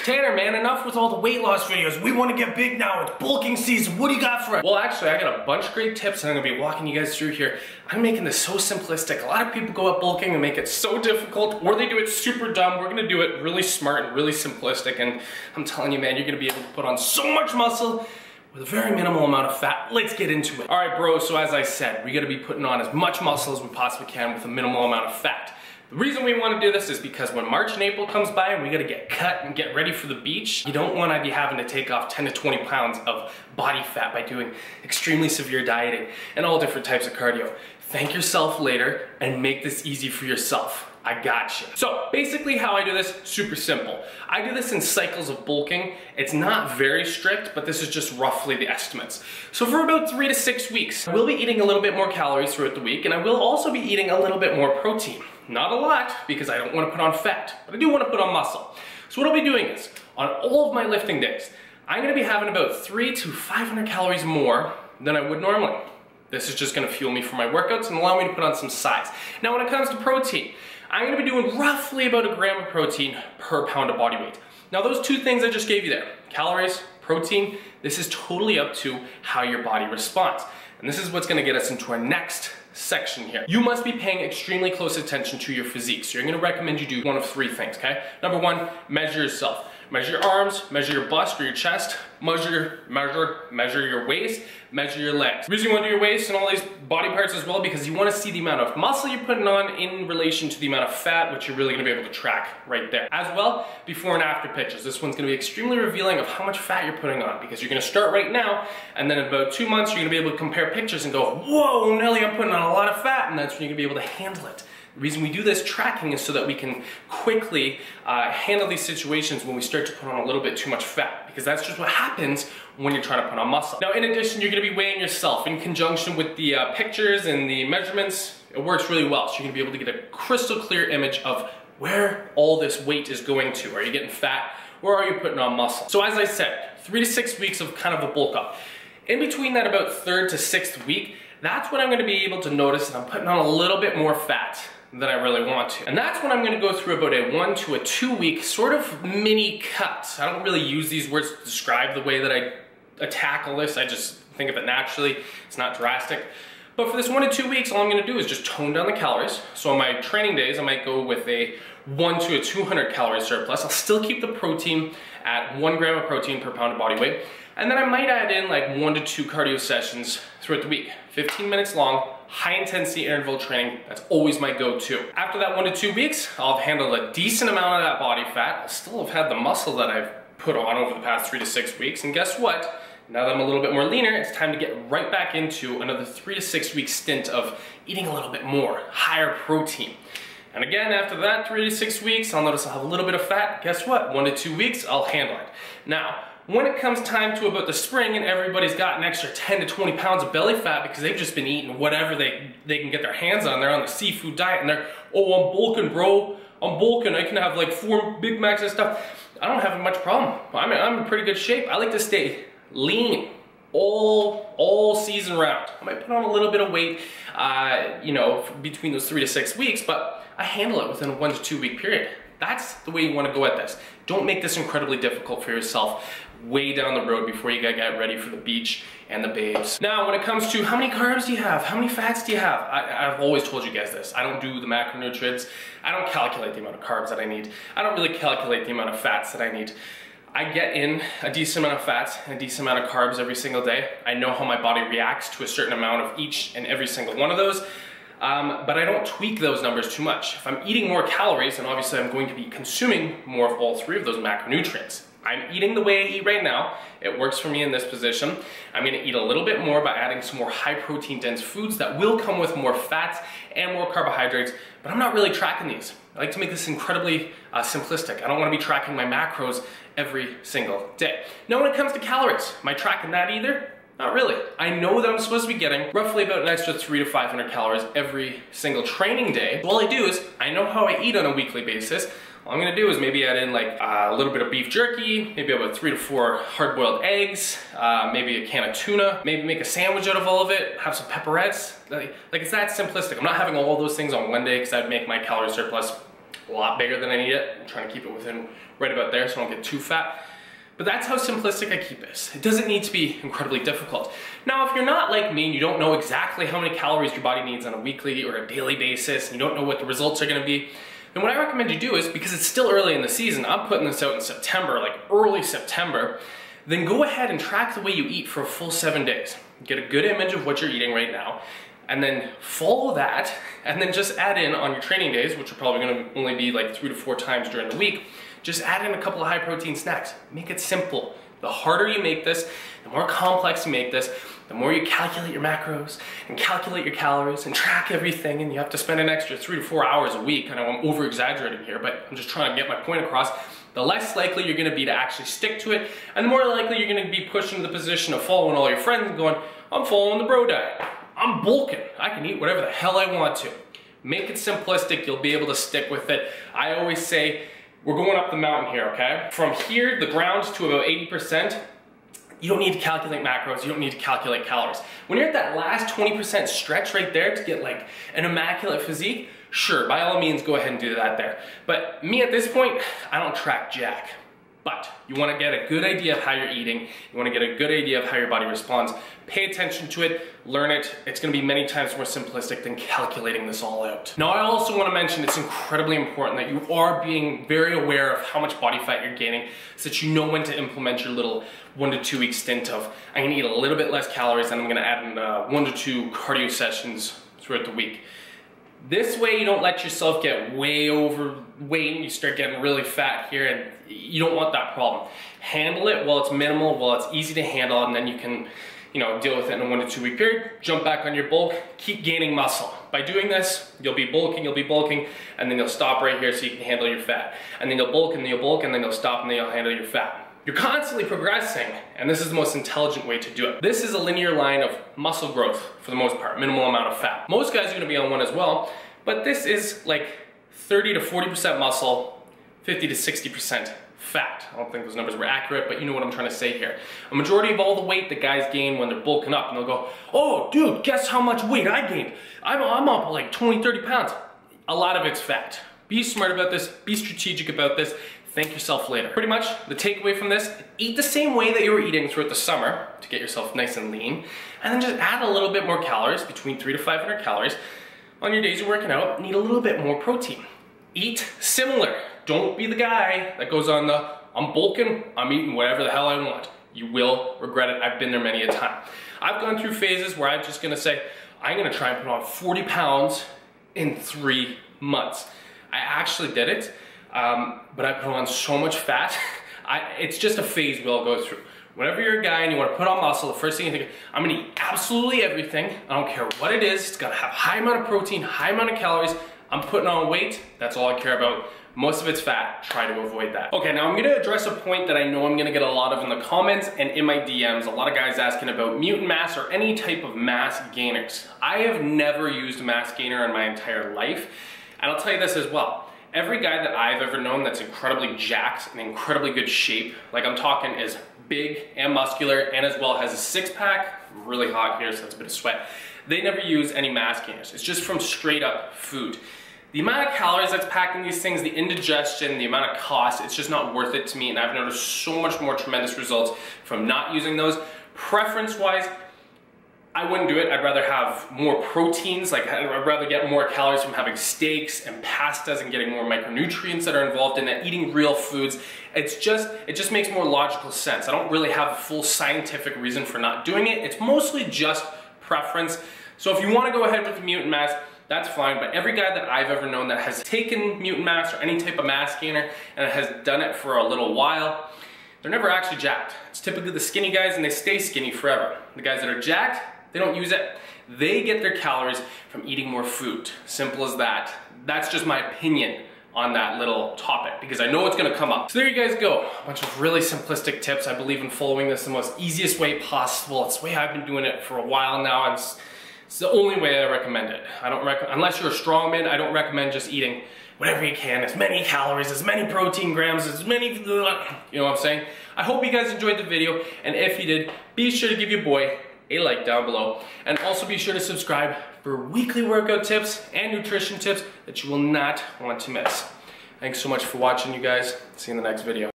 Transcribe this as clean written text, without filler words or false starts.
Tanner, man, enough with all the weight loss videos. We want to get big now. It's bulking season. What do you got for us? Well, actually, I got a bunch of great tips and I'm gonna be walking you guys through here. I'm making this so simplistic. A lot of people go up bulking and make it so difficult, or they do it super dumb. We're gonna do it really smart and really simplistic, and I'm telling you, man, you're gonna be able to put on so much muscle with a very minimal amount of fat. Let's get into it. All right, bro, so as I said, we gotta be putting on as much muscle as we possibly can with a minimal amount of fat. The reason we want to do this is because when March and April comes by and we gotta get cut and get ready for the beach, you don't want to be having to take off 10 to 20 pounds of body fat by doing extremely severe dieting and all different types of cardio. Thank yourself later and make this easy for yourself. I got you. So basically how I do this, super simple. I do this in cycles of bulking. It's not very strict, but this is just roughly the estimates. So for about 3 to 6 weeks, I will be eating a little bit more calories throughout the week, and I will also be eating a little bit more protein. Not a lot, because I don't want to put on fat, but I do want to put on muscle. So what I'll be doing is, on all of my lifting days, I'm going to be having about 300 to 500 calories more than I would normally. This is just going to fuel me for my workouts and allow me to put on some size. Now when it comes to protein, I'm going to be doing roughly about 1 gram of protein per pound of body weight. Now those two things I just gave you there, calories, protein, this is totally up to how your body responds. And this is what's going to get us into our next section here. You must be paying extremely close attention to your physique. So you're going to recommend you do one of 3 things, okay? Number 1, measure yourself. Measure your arms, measure your bust or your chest, measure your waist, measure your legs. The reason you want to do your waist and all these body parts as well, because you want to see the amount of muscle you're putting on in relation to the amount of fat, which you're really going to be able to track right there. As well, before and after pictures. This one's going to be extremely revealing of how much fat you're putting on, because you're going to start right now, and then in about 2 months, you're going to be able to compare pictures and go, whoa, Nelly, I'm putting on a lot of fat, and that's when you're going to be able to handle it. The reason we do this tracking is so that we can quickly handle these situations when we start to put on a little bit too much fat, because that's just what happens when you're trying to put on muscle. Now, in addition, you're going to be weighing yourself in conjunction with the pictures and the measurements. It works really well, so you're going to be able to get a crystal clear image of where all this weight is going to. Are you getting fat, or are you putting on muscle? So as I said, 3 to 6 weeks of kind of a bulk up. In between that about 3rd to 6th week, that's when I'm going to be able to notice that I'm putting on a little bit more fat than I really want to. And that's when I'm gonna go through about a 1 to 2 week sort of mini cut. I don't really use these words to describe the way that I tackle this. I just think of it naturally. It's not drastic. But for this 1 to 2 weeks, all I'm gonna do is just tone down the calories. So on my training days, I might go with a 1 to 200 calorie surplus. I'll still keep the protein at 1 gram of protein per pound of body weight. And then I might add in like 1 to 2 cardio sessions throughout the week. 15 minutes long, high intensity interval training. That's always my go-to. After that 1 to 2 weeks, I'll have handled a decent amount of that body fat. I'll still have had the muscle that I've put on over the past 3 to 6 weeks. And guess what? Now that I'm a little bit more leaner, it's time to get right back into another 3 to 6 week stint of eating a little bit more, higher protein. And again, after that 3 to 6 weeks, I'll notice I'll have a little bit of fat. Guess what? 1 to 2 weeks, I'll handle it. Now, when it comes time to about the spring and everybody's got an extra 10 to 20 pounds of belly fat because they've just been eating whatever they can get their hands on, they're on the seafood diet and they're, oh, I'm bulking, bro. I'm bulking. I can have like 4 Big Macs and stuff. I don't have much problem. I'm in pretty good shape. I like to stay lean all season round. I might put on a little bit of weight, you know, between those 3 to 6 weeks, but I handle it within a 1 to 2 week period. That's the way you want to go at this. Don't make this incredibly difficult for yourself way down the road before you get ready for the beach and the babes. Now, when it comes to how many carbs do you have, how many fats do you have, I've always told you guys this. I don't do the macronutrients. I don't calculate the amount of carbs that I need. I don't really calculate the amount of fats that I need. I get in a decent amount of fats and a decent amount of carbs every single day. I know how my body reacts to a certain amount of each and every single one of those. But I don't tweak those numbers too much. If I'm eating more calories, and obviously I'm going to be consuming more of all 3 of those macronutrients. I'm eating the way I eat right now. It works for me in this position. I'm gonna eat a little bit more by adding some more high protein dense foods that will come with more fats and more carbohydrates, but I'm not really tracking these. I like to make this incredibly simplistic. I don't wanna be tracking my macros every single day. Now when it comes to calories, am I tracking that either? Not really. I know that I'm supposed to be getting roughly about an extra 300 to 500 calories every single training day. So all I do is, I know how I eat on a weekly basis. All I'm gonna do is maybe add in like a little bit of beef jerky, maybe about 3 to 4 hard-boiled eggs, maybe a can of tuna, maybe make a sandwich out of all of it, have some pepperettes. Like it's that simplistic. I'm not having all those things on one day because that'd make my calorie surplus a lot bigger than I need it. I'm trying to keep it within right about there so I don't get too fat. But that's how simplistic I keep this. It doesn't need to be incredibly difficult. Now, if you're not like me and you don't know exactly how many calories your body needs on a weekly or a daily basis, and you don't know what the results are gonna be, then what I recommend you do is, because it's still early in the season, I'm putting this out in September, like early September, then go ahead and track the way you eat for a full 7 days. Get a good image of what you're eating right now, and then follow that, and then just add in on your training days, which are probably gonna only be like 3 to 4 times during the week, just add in a couple of high protein snacks. Make it simple. The harder you make this, the more complex you make this, the more you calculate your macros and calculate your calories and track everything, and you have to spend an extra 3 to 4 hours a week. I know I'm over exaggerating here, but I'm just trying to get my point across. The less likely you're gonna be to actually stick to it, and the more likely you're gonna be pushed into the position of following all your friends and going, I'm following the bro diet. I'm bulking. I can eat whatever the hell I want to. Make it simplistic, you'll be able to stick with it. I always say, we're going up the mountain here, okay? From here, the ground to about 80%, you don't need to calculate macros, you don't need to calculate calories. When you're at that last 20% stretch right there to get like an immaculate physique, sure, by all means, go ahead and do that there. But me at this point, I don't track jack. But you want to get a good idea of how you're eating, you want to get a good idea of how your body responds, pay attention to it, learn it. It's going to be many times more simplistic than calculating this all out. Now, I also want to mention it's incredibly important that you are being very aware of how much body fat you're gaining so that you know when to implement your little 1 to 2 week stint of, I'm going to eat a little bit less calories and I'm going to add in 1 to 2 cardio sessions throughout the week. This way you don't let yourself get way overweight and you start getting really fat here, and you don't want that problem. Handle it while it's minimal, while it's easy to handle, and then you can, you know, deal with it in a 1 to 2 week period. Jump back on your bulk, keep gaining muscle. By doing this, you'll be bulking, and then you'll stop right here so you can handle your fat. And then you'll bulk, and then you'll bulk, and then you'll stop, and then you'll handle your fat. You're constantly progressing, and this is the most intelligent way to do it. This is a linear line of muscle growth for the most part, minimal amount of fat. Most guys are gonna be on one as well, but this is like 30 to 40% muscle, 50 to 60% fat. I don't think those numbers were accurate, but you know what I'm trying to say here. A majority of all the weight that guys gain when they're bulking up, and they'll go, oh dude, guess how much weight I gained? I'm up like 20, 30 pounds. A lot of it's fat. Be smart about this, be strategic about this, thank yourself later. Pretty much the takeaway from this, eat the same way that you were eating throughout the summer to get yourself nice and lean, and then just add a little bit more calories, between 300 to 500 calories, on your days you're working out, and eat a little bit more protein. Eat similar. Don't be the guy that goes on the, I'm bulking, I'm eating whatever the hell I want. You will regret it. I've been there many a time. I've gone through phases where I'm just gonna say, I'm gonna try and put on 40 pounds in 3 months. I actually did it. But I put on so much fat. It's just a phase we all go through. Whenever you're a guy and you want to put on muscle, the first thing you think, I'm going to eat absolutely everything. I don't care what it is. It's got to have high amount of protein, high amount of calories. I'm putting on weight. That's all I care about. Most of it's fat. Try to avoid that. Okay, now I'm going to address a point that I know I'm going to get a lot of in the comments and in my DMs. A lot of guys asking about mutant mass or any type of mass gainers. I have never used a mass gainer in my entire life. And I'll tell you this as well. Every guy that I've ever known that's incredibly jacked and incredibly good shape, like I'm talking is big and muscular and as well has a 6-pack, really hot here so that's a bit of sweat, they never use any mass gainers. It's just from straight up food. The amount of calories that's packed in these things, the indigestion, the amount of cost, it's just not worth it to me, and I've noticed so much more tremendous results from not using those. Preference-wise, I wouldn't do it. I'd rather have more proteins, like I'd rather get more calories from having steaks and pastas and getting more micronutrients that are involved in it, eating real foods. It just makes more logical sense. I don't really have a full scientific reason for not doing it. It's mostly just preference. So if you want to go ahead with the mutant mass, that's fine, but every guy that I've ever known that has taken mutant mass or any type of mass gainer and has done it for a little while, they're never actually jacked. It's typically the skinny guys and they stay skinny forever. The guys that are jacked, they don't use it. They get their calories from eating more food. Simple as that. That's just my opinion on that little topic because I know it's gonna come up. So there you guys go. A bunch of really simplistic tips. I believe in following this the most easiest way possible. It's the way I've been doing it for a while now, and it's the only way I recommend it. Unless you're a strongman, I don't recommend just eating whatever you can, as many calories, as many protein grams, as many, you know what I'm saying? I hope you guys enjoyed the video, and if you did, be sure to give your boy a like down below, and also be sure to subscribe for weekly workout tips and nutrition tips that you will not want to miss. Thanks so much for watching, you guys. See you in the next video.